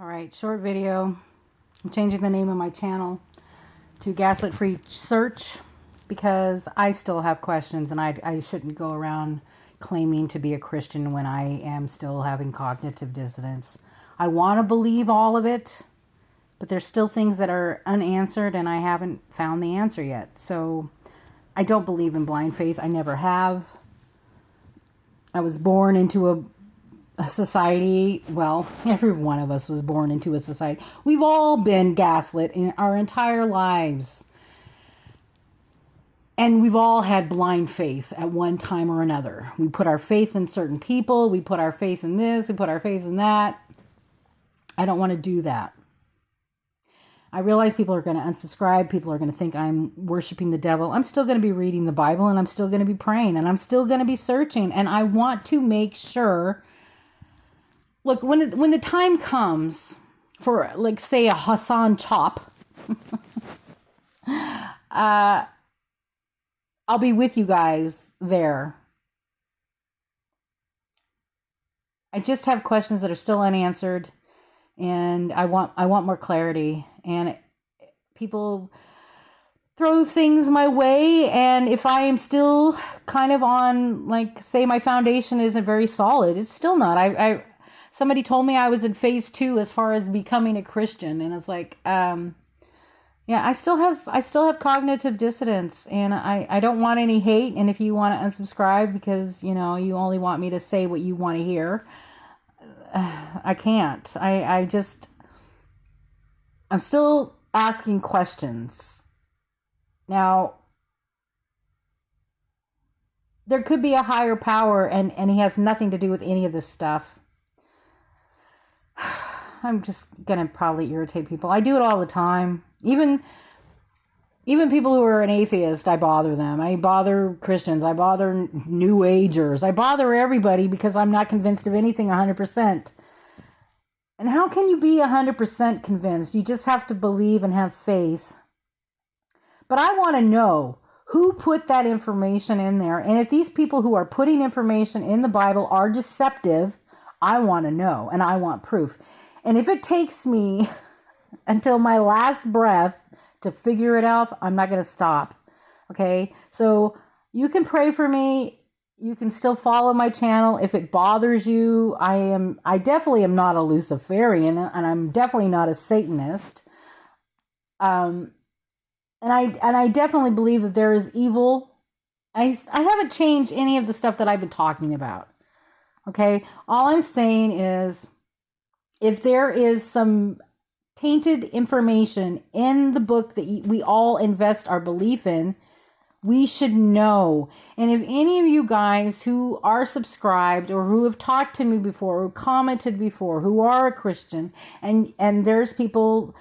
All right, short video. I'm changing the name of my channel to Gaslit Free Search because I still have questions and I shouldn't go around claiming to be a Christian when I am still having cognitive dissonance. I want to believe all of it, but there's still things that are unanswered and I haven't found the answer yet. So I don't believe in blind faith. I never have. I was born into a society. Well, every one of us was born into a society. We've all been gaslit in our entire lives. And we've all had blind faith at one time or another. We put our faith in certain people. We put our faith in this. We put our faith in that. I don't want to do that. I realize people are going to unsubscribe. People are going to think I'm worshiping the devil. I'm still going to be reading the Bible and I'm still going to be praying and I'm still going to be searching. And I want to make sure. Look, when the time comes for, like, say, a Hassan chop, I'll be with you guys there. I just have questions that are still unanswered, and I want more clarity. And people throw things my way, and if I am still kind of on, like, say my foundation isn't very solid, it's still not. Somebody told me I was in phase 2 as far as becoming a Christian, and it's like, yeah, I still have cognitive dissonance, and I don't want any hate. And if you want to unsubscribe because you only want me to say what you want to hear, I can't. I'm still asking questions. Now, there could be a higher power, and he has nothing to do with any of this stuff. I'm just going to probably irritate people. I do it all the time. Even people who are an atheist, I bother them. I bother Christians. I bother New Agers. I bother everybody because I'm not convinced of anything 100%. And how can you be 100% convinced? You just have to believe and have faith. But I want to know who put that information in there. And if these people who are putting information in the Bible are deceptive, I want to know, and I want proof. And if it takes me until my last breath to figure it out, I'm not going to stop. Okay? So you can pray for me. You can still follow my channel. If it bothers you, I definitely am not a Luciferian, and I'm definitely not a Satanist. And I definitely believe that there is evil. I haven't changed any of the stuff that I've been talking about. Okay, all I'm saying is if there is some tainted information in the book that we all invest our belief in, we should know. And if any of you guys who are subscribed or who have talked to me before, who commented before, who are a Christian, and there's people,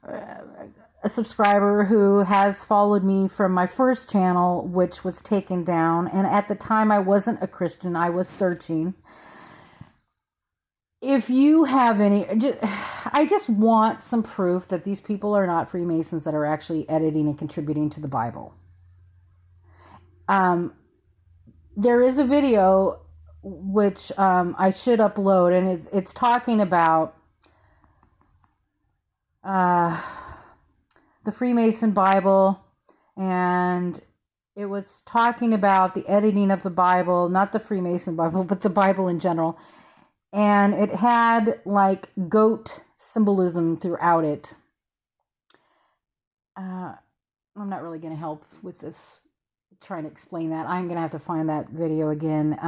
a subscriber who has followed me from my first channel, which was taken down. And at the time I wasn't a Christian, I was searching. If you have any, I just want some proof that these people are not Freemasons that are actually editing and contributing to the Bible. There is a video which I should upload, and it's talking about the Freemason Bible, and it was talking about the editing of the Bible, not the Freemason Bible, but the Bible in general. And it had like goat symbolism throughout it. I'm not really going to help with this, trying to explain that. I'm going to have to find that video again.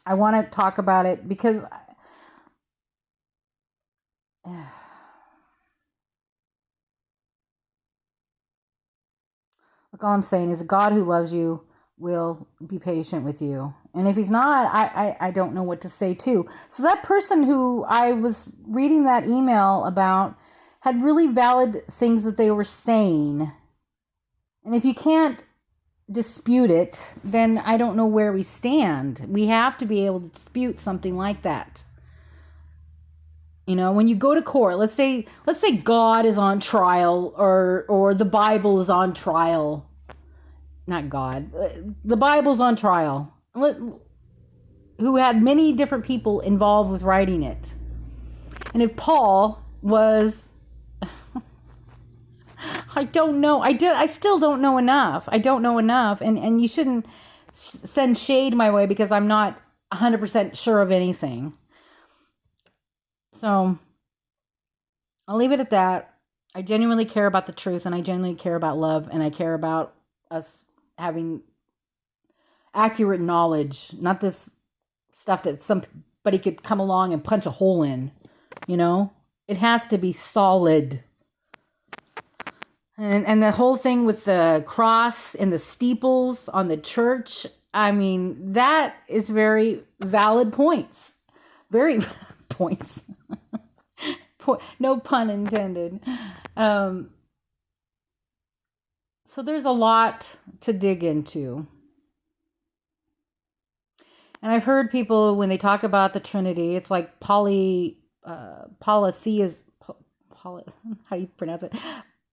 I want to talk about it because look, all I'm saying is a God who loves you will be patient with you. And if he's not, I don't know what to say too. So that person who I was reading that email about had really valid things that they were saying. And if you can't dispute it, then I don't know where we stand. We have to be able to dispute something like that. When you go to court, let's say God is on trial or the Bible is on trial. Not God. The Bible's on trial. Who had many different people involved with writing it. And if Paul was, I don't know. I still don't know enough. I don't know enough. And you shouldn't send shade my way because I'm not 100% sure of anything. So I'll leave it at that. I genuinely care about the truth, and I genuinely care about love, and I care about us having accurate knowledge, not this stuff that somebody could come along and punch a hole in, you know? It has to be solid. And the whole thing with the cross and the steeples on the church, I mean, that is very valid points. Very points. No pun intended. So there's a lot to dig into. And I've heard people, when they talk about the Trinity, it's like polytheism. How do you pronounce it?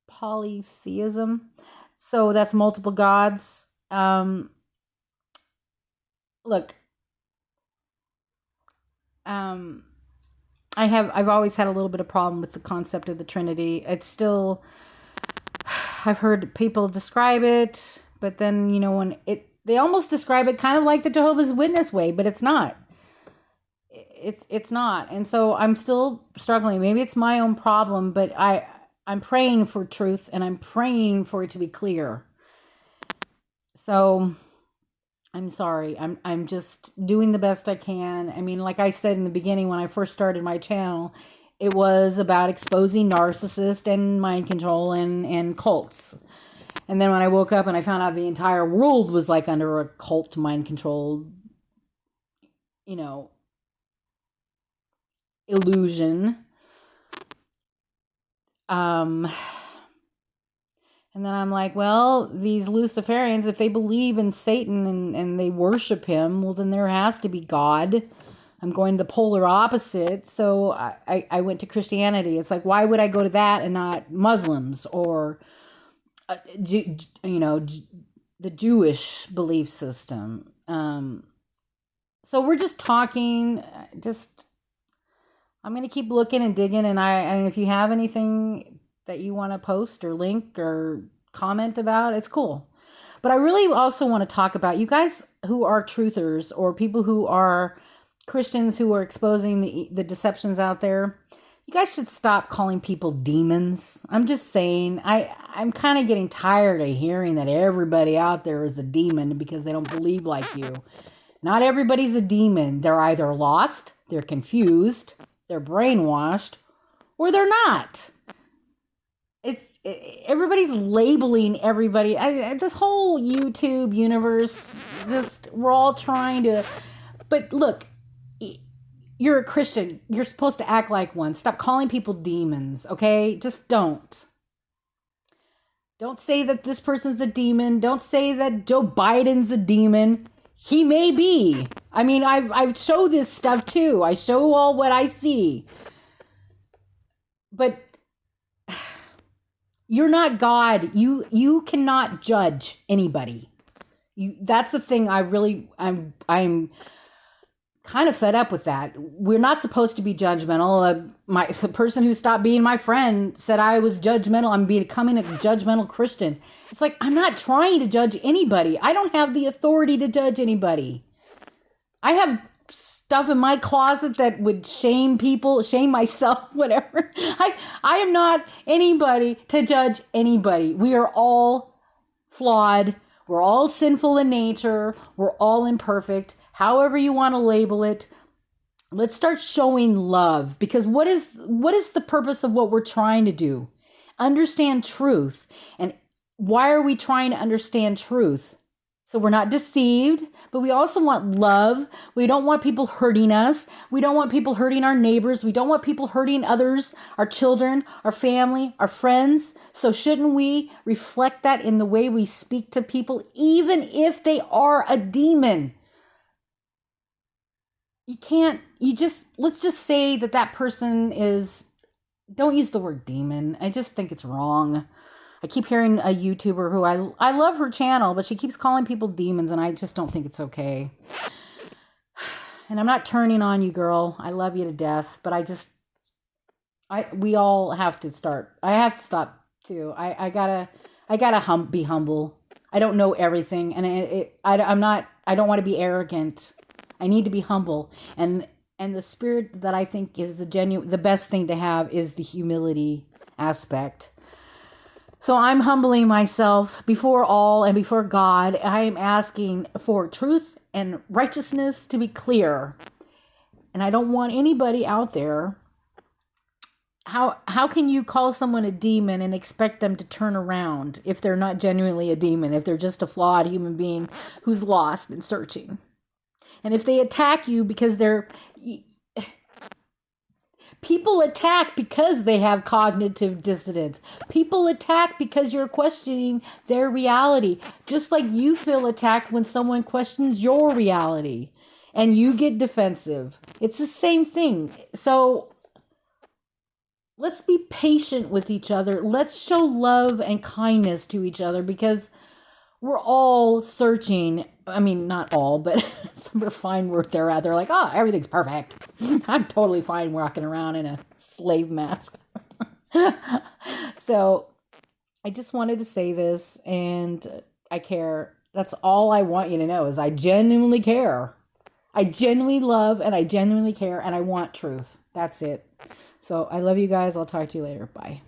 Polytheism. So that's multiple gods. Look, I've always had a little bit of problem with the concept of the Trinity. It's still, I've heard people describe it, but then, you know, they almost describe it kind of like the Jehovah's Witness way, but it's not. It's not. And so I'm still struggling. Maybe it's my own problem, but I'm praying for truth, and I'm praying for it to be clear. So I'm sorry. I'm just doing the best I can. I mean, like I said in the beginning when I first started my channel, it was about exposing narcissists and mind control and cults. And then when I woke up and I found out the entire world was like under a cult mind control, you know, illusion. And then I'm like, well, these Luciferians, if they believe in Satan and they worship him, well, then there has to be God. I'm going the polar opposite. So I went to Christianity. It's like, why would I go to that and not Muslims or, the Jewish belief system? So we're just talking, I'm going to keep looking and digging. And if you have anything that you want to post or link or comment about, it's cool. But I really also want to talk about you guys who are truthers or people who are Christians who are exposing the deceptions out there. You guys should stop calling people demons. I'm just saying, I'm kind of getting tired of hearing that everybody out there is a demon because they don't believe like you. Not everybody's a demon. They're either lost, they're confused, they're brainwashed, or they're not. Everybody's labeling everybody. This whole YouTube universe, we're all trying to, but look, you're a Christian. You're supposed to act like one. Stop calling people demons, okay? Just don't. Don't say that this person's a demon. Don't say that Joe Biden's a demon. He may be. I mean, I show this stuff too. I show all what I see. But you're not God. You cannot judge anybody. That's the thing. I'm kind of fed up with that. We're not supposed to be judgmental. The person who stopped being my friend said I was judgmental. I'm becoming a judgmental Christian. It's like, I'm not trying to judge anybody. I don't have the authority to judge anybody. I have stuff in my closet that would shame people, shame myself, whatever. I am not anybody to judge anybody. We are all flawed. We're all sinful in nature. We're all imperfect. However you want to label it. Let's start showing love, because what is the purpose of what we're trying to do? Understand truth. And why are we trying to understand truth? So we're not deceived, but we also want love. We don't want people hurting us. We don't want people hurting our neighbors. We don't want people hurting others, our children, our family, our friends. So shouldn't we reflect that in the way we speak to people, even if they are a demon? Let's just say that person is, don't use the word demon. I just think it's wrong. I keep hearing a YouTuber who I love her channel, but she keeps calling people demons, and I just don't think it's okay. And I'm not turning on you, girl. I love you to death, but we all have to start. I have to stop too. I gotta be humble. I don't know everything, and I'm not. I don't want to be arrogant. I need to be humble, and the spirit that I think is the best thing to have is the humility aspect. So I'm humbling myself before all and before God. I am asking for truth and righteousness to be clear, and I don't want anybody out there. How can you call someone a demon and expect them to turn around if they're not genuinely a demon, if they're just a flawed human being who's lost and searching? And if they attack you because people attack because they have cognitive dissonance. People attack because you're questioning their reality, just like you feel attacked when someone questions your reality and you get defensive. It's the same thing. So let's be patient with each other. Let's show love and kindness to each other because we're all searching. I mean, not all, but some are fine where they're at. They're like, oh, everything's perfect. I'm totally fine walking around in a slave mask. So I just wanted to say this, and I care. That's all I want you to know is I genuinely care. I genuinely love and I genuinely care and I want truth. That's it. So I love you guys. I'll talk to you later. Bye.